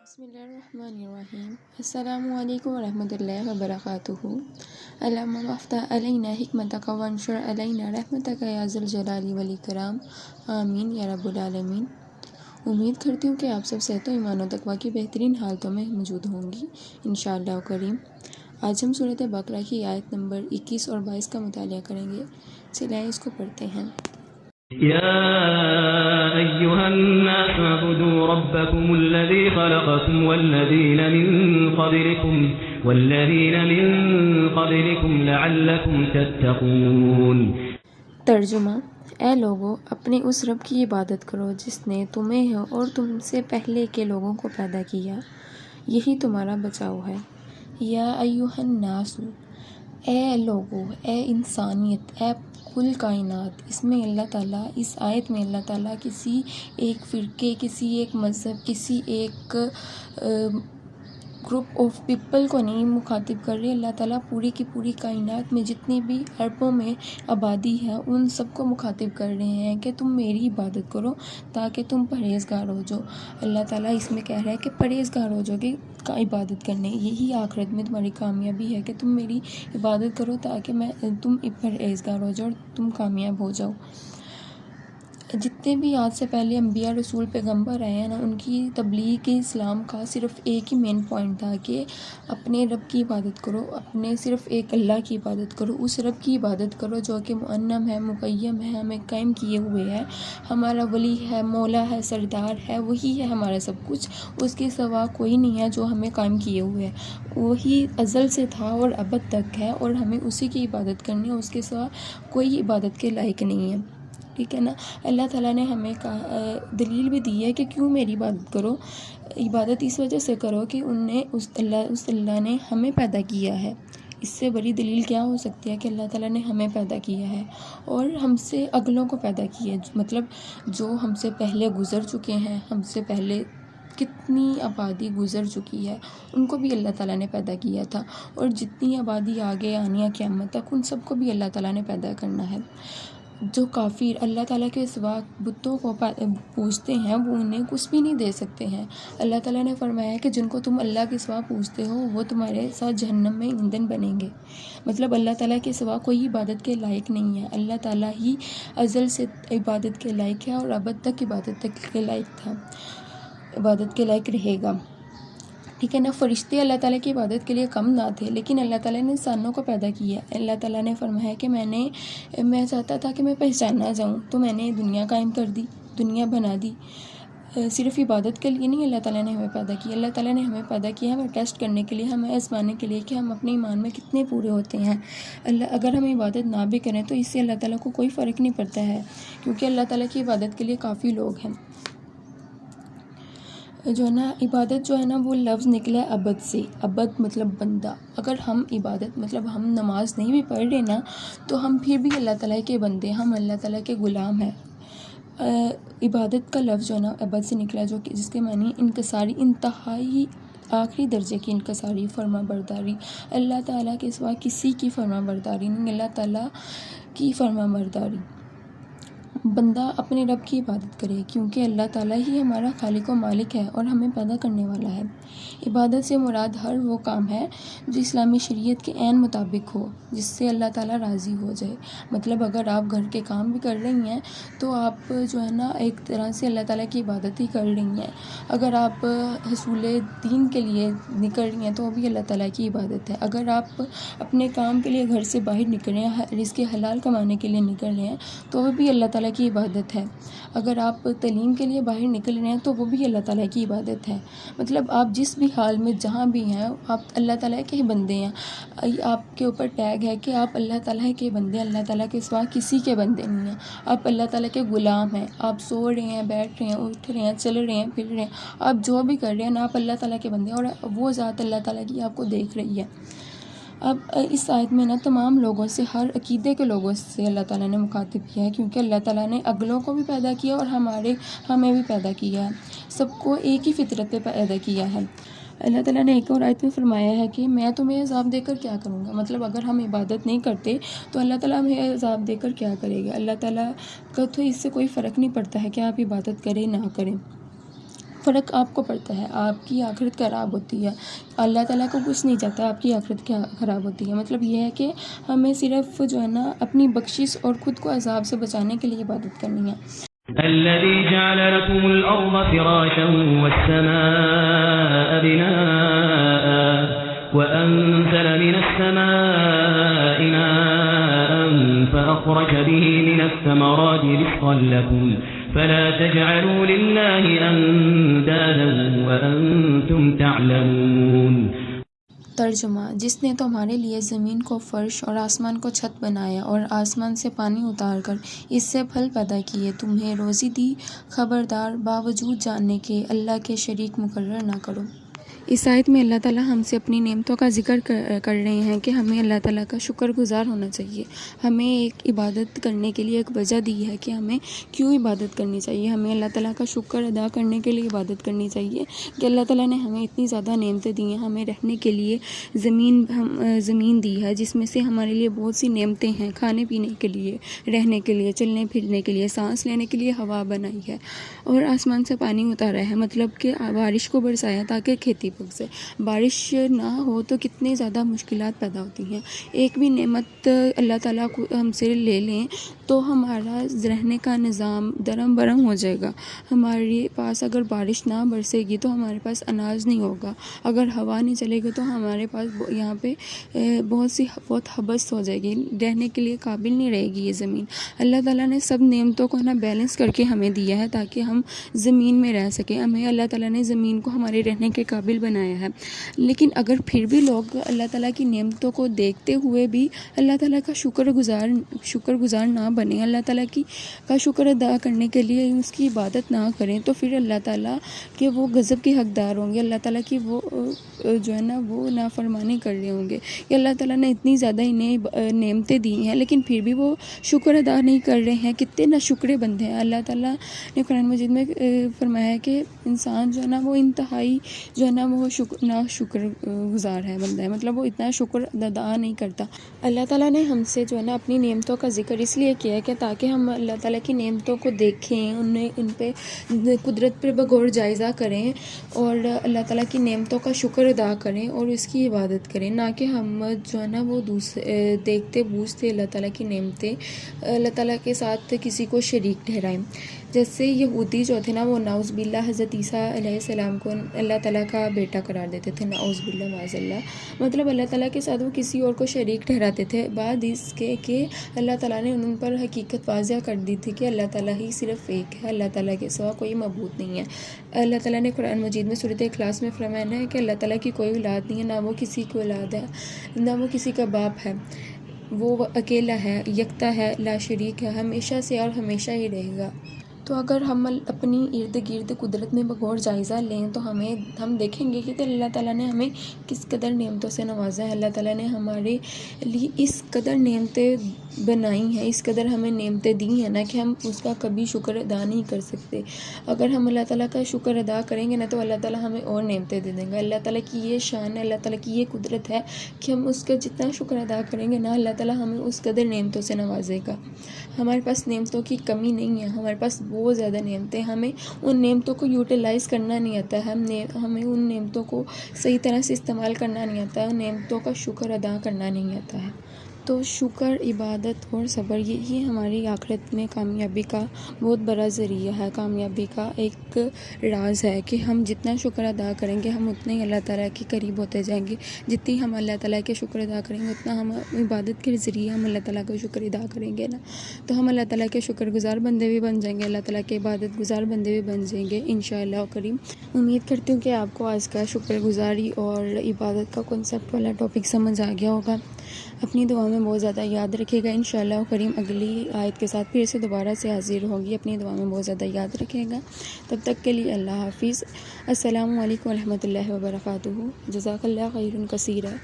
بسم اللہ الرحمن الرحیم۔ السلام علیکم ورحمۃ اللہ وبرکاتہ۔ اللہم افتح علینا حکمتک وانشر علینا رحمتک یا ذی الجلال والاکرام، آمین یا رب العالمین۔ امید کرتی ہوں کہ آپ سب صحت و ایمان و تقوی کی بہترین حالتوں میں موجود ہوں گی انشاءاللہ کریم۔ آج ہم سورۃ بقرہ کی آیت نمبر 21 اور 22 کا مطالعہ کریں گے۔ چلیں اس کو پڑھتے ہیں۔ يا أيها الناس اعبدوا ربكم الذي خلقكم والذين من قبلكم لعلكم تتقون۔ ترجمہ: اے لوگو، اپنے اس رب کی عبادت کرو جس نے تمہیں اور تم سے پہلے کے لوگوں کو پیدا کیا، یہی تمہارا بچاؤ ہے۔ یا ایھا الناس، اے لوگو، اے انسانیت، اے کل کائنات۔ اس میں اللہ تعالیٰ، اس آیت میں اللہ تعالیٰ کسی ایک فرقے، کسی ایک مذہب، کسی ایک گروپ آف پیپل کو نہیں مخاطب کر رہے۔ اللہ تعالیٰ پوری کی پوری کائنات میں جتنی بھی اربوں میں آبادی ہے ان سب کو مخاطب کر رہے ہیں کہ تم میری عبادت کرو تاکہ تم پرہیزگار ہو جاؤ۔ اللہ تعالیٰ اس میں کہہ رہا ہے کہ پرہیزگار ہو جاؤ گے عبادت کرنے، یہی آخرت میں تمہاری کامیابی ہے کہ تم میری عبادت کرو تاکہ تم پرہیزگار ہو جاؤ اور تم کامیاب ہو جاؤ۔ جتنے بھی آج سے پہلے انبیاء، رسول، پیغمبر آئے ہیں نا، ان کی تبلیغ اسلام کا صرف ایک ہی مین پوائنٹ تھا کہ اپنے رب کی عبادت کرو، اپنے صرف ایک اللہ کی عبادت کرو، اس رب کی عبادت کرو جو کہ منعم ہے، مقیم ہے، ہمیں قائم کیے ہوئے ہے، ہمارا ولی ہے، مولا ہے، سردار ہے، وہی ہے ہمارا سب کچھ، اس کے سوا کوئی نہیں ہے جو ہمیں قائم کیے ہوئے ہے، وہی ازل سے تھا اور ابد تک ہے اور ہمیں اسی کی عبادت کرنی ہے، اس کے سوا کوئی عبادت کے لائق نہیں ہے، ٹھیک ہے نا۔ اللہ تعالیٰ نے ہمیں دلیل بھی دی ہے کہ کیوں میری عبادت کرو۔ عبادت اس وجہ سے کرو کہ اس اللہ نے ہمیں پیدا کیا ہے۔ اس سے بڑی دلیل کیا ہو سکتی ہے کہ اللہ تعالیٰ نے ہمیں پیدا کیا ہے اور ہم سے اگلوں کو پیدا کیا ہے، مطلب جو ہم سے پہلے گزر چکے ہیں، ہم سے پہلے کتنی آبادی گزر چکی ہے، ان کو بھی اللہ تعالیٰ نے پیدا کیا تھا، اور جتنی آبادی آگے آنی ہے قیامت تک، ان سب کو بھی اللہ تعالیٰ نے پیدا کرنا ہے۔ جو کافر اللہ تعالیٰ کے سوا بتوں کو پوجتے ہیں وہ انہیں کچھ بھی نہیں دے سکتے ہیں۔ اللہ تعالیٰ نے فرمایا ہے کہ جن کو تم اللہ کے سوا پوجتے ہو وہ تمہارے ساتھ جہنم میں ایندھن بنیں گے، مطلب اللہ تعالیٰ کے سوا کوئی عبادت کے لائق نہیں ہے۔ اللہ تعالیٰ ہی ازل سے عبادت کے لائق ہے اور ابد تک عبادت کے لائق تھا، عبادت کے لائق رہے گا، ٹھیک ہے نا۔ فرشتے اللہ تعالیٰ کی عبادت کے لیے کم نہ تھے، لیکن اللہ تعالیٰ نے انسانوں کو پیدا کیا۔ اللہ تعالیٰ نے فرمایا کہ میں چاہتا تھا کہ میں پہچانا جاؤں تو میں نے دنیا قائم کر دی، دنیا بنا دی۔ صرف عبادت کے لیے نہیں اللہ تعالیٰ نے ہمیں پیدا کیا، اللہ تعالیٰ نے ہمیں پیدا کیا ہمیں ٹیسٹ کرنے کے لیے، ہمیں آزمانے کے لیے کہ ہم اپنے ایمان میں کتنے پورے ہوتے ہیں۔ اگر ہم عبادت نہ بھی کریں تو اس سے اللہ تعالیٰ کو کوئی فرق نہیں پڑتا ہے، کیونکہ اللہ تعالیٰ کی عبادت کے لیے کافی لوگ ہیں۔ جو ہے نا عبادت جو ہے نا وہ لفظ نکلا ہے عبد سے، عبد مطلب بندہ۔ اگر ہم عبادت مطلب ہم نماز نہیں بھی پڑھ رہے نا تو ہم پھر بھی اللہ تعالیٰ کے بندے، ہم اللہ تعالیٰ کے غلام ہیں۔ عبادت کا لفظ جو ہے نا عبد سے نکلا، جو کہ جس کے معنی انکساری، انتہائی آخری درجے کی انکساری، فرما برداری۔ اللہ تعالیٰ کے سوا کسی کی فرما برداری نہیں، اللہ تعالیٰ کی فرما برداری۔ بندہ اپنے رب کی عبادت کرے کیونکہ اللہ تعالیٰ ہی ہمارا خالق و مالک ہے اور ہمیں پیدا کرنے والا ہے۔ عبادت سے مراد ہر وہ کام ہے جو اسلامی شریعت کے عین مطابق ہو، جس سے اللہ تعالیٰ راضی ہو جائے۔ مطلب اگر آپ گھر کے کام بھی کر رہی ہیں تو آپ جو ہے نا ایک طرح سے اللہ تعالیٰ کی عبادت ہی کر رہی ہیں۔ اگر آپ حصول دین کے لیے نکل رہی ہیں تو وہ بھی اللہ تعالیٰ کی عبادت ہے۔ اگر آپ اپنے کام کے لیے گھر سے باہر نکل رہے ہیں، رزق حلال کمانے کے لیے نکل رہے ہیں تو وہ بھی اللہ تعالیٰ کی عبادت ہے۔ اگر آپ تعلیم کے لیے باہر نکل رہے ہیں تو وہ بھی اللہ تعالیٰ کی عبادت ہے۔ مطلب آپ جس بھی حال میں جہاں بھی ہیں آپ اللہ تعالیٰ کے ہی بندے ہیں۔ آپ کے اوپر ٹیگ ہے کہ آپ اللہ تعالیٰ کے بندے، اللہ تعالیٰ کے سوا کسی کے بندے نہیں ہیں، آپ اللہ تعالیٰ کے غلام ہیں۔ آپ سو رہے ہیں، بیٹھ رہے ہیں، اٹھ رہے ہیں، چل رہے ہیں، پھر رہے ہیں، آپ جو بھی کر رہے ہیں نا آپ اللہ تعالیٰ کے بندے ہیں، اور وہ ذات اللہ تعالیٰ کی آپ کو دیکھ رہی ہے۔ اب اس آیت میں نا تمام لوگوں سے، ہر عقیدے کے لوگوں سے اللہ تعالیٰ نے مخاطب کیا ہے، کیونکہ اللہ تعالیٰ نے اگلوں کو بھی پیدا کیا اور ہمیں بھی پیدا کیا ہے، سب کو ایک ہی فطرت پہ پیدا کیا ہے۔ اللہ تعالیٰ نے ایک اور آیت میں فرمایا ہے کہ میں تمہیں عذاب دے کر کیا کروں گا، مطلب اگر ہم عبادت نہیں کرتے تو اللہ تعالیٰ ہمیں عذاب دے کر کیا کرے گا۔ اللہ تعالیٰ کا تو اس سے کوئی فرق نہیں پڑتا ہے کہ آپ عبادت کریں نہ کریں۔ فرق آپ کو پڑتا ہے، آپ کی آخرت خراب ہوتی ہے، اللہ تعالیٰ کو کچھ نہیں چاہتا آپ کی آخرت کیا خراب ہوتی ہے۔ مطلب یہ ہے کہ ہمیں صرف جو ہے نا اپنی بخشش اور خود کو عذاب سے بچانے کے لیے عبادت کرنی ہے۔ الذي جعل لكم الأرض فراشا والسماء بناء وأنزل من السماء ماء فأخرج به من الثمرات رزقا لكم فلا تجعلوا لله أندادا وأنتم تعلمون۔ ترجمہ: جس نے تمہارے لیے زمین کو فرش اور آسمان کو چھت بنایا اور آسمان سے پانی اتار کر اس سے پھل پیدا کیے، تمہیں روزی دی، خبردار باوجود جاننے کے اللہ کے شریک مقرر نہ کرو۔ اس آیت میں اللہ تعالیٰ ہم سے اپنی نعمتوں کا ذکر کر رہے ہیں کہ ہمیں اللہ تعالیٰ کا شکر گزار ہونا چاہیے۔ ہمیں ایک عبادت کرنے کے لیے ایک وجہ دی ہے کہ ہمیں کیوں عبادت کرنی چاہیے۔ ہمیں اللہ تعالیٰ کا شکر ادا کرنے کے لیے عبادت کرنی چاہیے کہ اللہ تعالیٰ نے ہمیں اتنی زیادہ نعمتیں دی ہیں، ہمیں رہنے کے لیے زمین دی ہے جس میں سے ہمارے لیے بہت سی نعمتیں ہیں، کھانے پینے کے لیے، رہنے کے لیے، چلنے پھرنے کے لیے، سانس لینے کے لیے ہوا بنائی ہے، اور آسمان سے پانی اتارا ہے، مطلب کہ بارش کو برسایا تاکہ کھیتی پک سے۔ بارش نہ ہو تو کتنی زیادہ مشکلات پیدا ہوتی ہیں۔ ایک بھی نعمت اللہ تعالیٰ کو ہم سے لے لیں تو ہمارا رہنے کا نظام درم برم ہو جائے گا۔ ہمارے پاس اگر بارش نہ برسے گی تو ہمارے پاس اناج نہیں ہوگا، اگر ہوا نہیں چلے گی تو ہمارے پاس یہاں پہ بہت حبس ہو جائے گی، رہنے کے لیے قابل نہیں رہے گی یہ زمین۔ اللہ تعالیٰ نے سب نعمتوں کو بیلنس کر کے ہمیں دیا ہے تاکہ ہم زمین میں رہ سکیں۔ ہمیں اللہ تعالیٰ نے زمین کو ہمارے رہنے کے قابل بنایا ہے، لیکن اگر پھر بھی لوگ اللہ تعالیٰ کی نعمتوں کو دیکھتے ہوئے بھی اللہ تعالیٰ کا شکر گزار نہ بنے، اللہ تعالیٰ کا شکر ادا کرنے کے لیے اس کی عبادت نہ کریں، تو پھر اللہ تعالیٰ کے وہ غضب کے حقدار ہوں گے، اللہ تعالیٰ کی وہ جو ہے نا وہ نافرمانی کر رہے ہوں گے کہ اللہ تعالیٰ نے اتنی زیادہ انہیں نعمتیں دی ہیں لیکن پھر بھی وہ شکر ادا نہیں کر رہے ہیں۔ کتنے ناشکرے بندے ہیں۔ اللہ تعالیٰ نے قرآن مجید میں فرمایا ہے کہ انسان جو ہے نا وہ انتہائی جو ہے نا وہ شکر گزار ہے بندہ ہے، مطلب وہ اتنا شکر ادا نہیں کرتا۔ اللہ تعالیٰ نے ہم سے جو ہے نا اپنی نعمتوں کا ذکر اس لیے کیا ہے کہ تاکہ ہم اللہ تعالیٰ کی نعمتوں کو دیکھیں، ان پہ قدرت پر بغور جائزہ کریں اور اللہ تعالیٰ کی نعمتوں کا شکر ادا کریں اور اس کی عبادت کریں، نہ کہ ہم جو ہے نا وہ دیکھتے بوجھتے اللہ تعالیٰ کی نعمتیں اللہ تعالیٰ کے ساتھ کسی کو شریک ٹھہرائیں۔ جیسے یہودی جو تھے نا وہ نعوذ باللہ حضرت عیسیٰ علیہ السلام کو اللہ تعالیٰ کا بیٹا قرار دیتے تھے، نعوذ باللہ معاذ اللہ، مطلب اللہ تعالیٰ کے ساتھ وہ کسی اور کو شریک ٹھہراتے تھے، بعد اس کے کہ اللہ تعالیٰ نے ان پر حقیقت واضح کر دی تھی کہ اللہ تعالیٰ ہی صرف ایک ہے، اللہ تعالیٰ کے سوا کوئی معبود نہیں ہے۔ اللہ تعالیٰ نے قرآن مجید میں سورۃ اخلاص میں فرمایا ہے کہ اللہ تعالیٰ کی کوئی اولاد نہیں ہے، نہ وہ کسی کی اولاد ہے، نہ وہ کسی کا باپ ہے، وہ اکیلا ہے، یکتا ہے، لا شریک ہے، ہمیشہ سے اور ہمیشہ ہی رہے گا۔ تو اگر ہم اپنی ارد گرد قدرت میں بغور جائزہ لیں تو ہم دیکھیں گے کہ اللہ تعالیٰ نے ہمیں کس قدر نعمتوں سے نوازا ہے۔ اللہ تعالیٰ نے ہمارے لیے اس قدر نعمتیں بنائی ہیں، اس قدر ہمیں نعمتیں دی ہیں نا کہ ہم اس کا کبھی شکر ادا نہیں کر سکتے۔ اگر ہم اللہ تعالیٰ کا شکر ادا کریں گے نا تو اللہ تعالیٰ ہمیں اور نعمتیں دے دیں گے۔ اللہ تعالیٰ کی یہ شان ہے، اللہ تعالیٰ کی یہ قدرت ہے کہ ہم اس کا جتنا شکر ادا کریں گے نا اللہ تعالیٰ ہمیں اس قدر نعمتوں سے نوازے گا۔ ہمارے پاس نعمتوں کی کمی نہیں ہے، ہمارے پاس بہت زیادہ نعمتیں، ہمیں ان نعمتوں کو یوٹیلائز کرنا نہیں آتا ہے، ہمیں ان نعمتوں کو صحیح طرح سے استعمال کرنا نہیں آتا ہے، ان نعمتوں کا شکر ادا کرنا نہیں آتا ہے۔ تو شکر، عبادت اور صبر یہی ہماری آخرت میں کامیابی کا بہت بڑا ذریعہ ہے، کامیابی کا ایک راز ہے کہ ہم جتنا شکر ادا کریں گے ہم اتنے ہی اللہ تعالیٰ کے قریب ہوتے جائیں گے۔ جتنی ہم اللہ تعالیٰ کے شکر ادا کریں گے اتنا ہم عبادت کے ذریعے ہم اللہ تعالیٰ کا شکر ادا کریں گے نا تو ہم اللہ تعالیٰ کے شکر گزار بندے بھی بن جائیں گے، اللہ تعالیٰ کے عبادت گزار بندے بھی بن جائیں گے انشاءاللہ کریم۔ امید کرتی ہوں کہ آپ کو آج کا شکر گزاری اور عبادت کا کنسیپٹ والا ٹاپک سمجھ آ گیا ہوگا۔ اپنی دعا میں بہت زیادہ یاد رکھے گا انشاءاللہ کریم۔ اگلی آیت کے ساتھ پھر سے دوبارہ سے حاضر ہوگی، اپنی دعا میں بہت زیادہ یاد رکھے گا۔ تب تک کے لیے اللہ حافظ، السلام علیکم ورحمۃ اللہ وبرکاتہ، جزاک اللہ خیرا کثیرا۔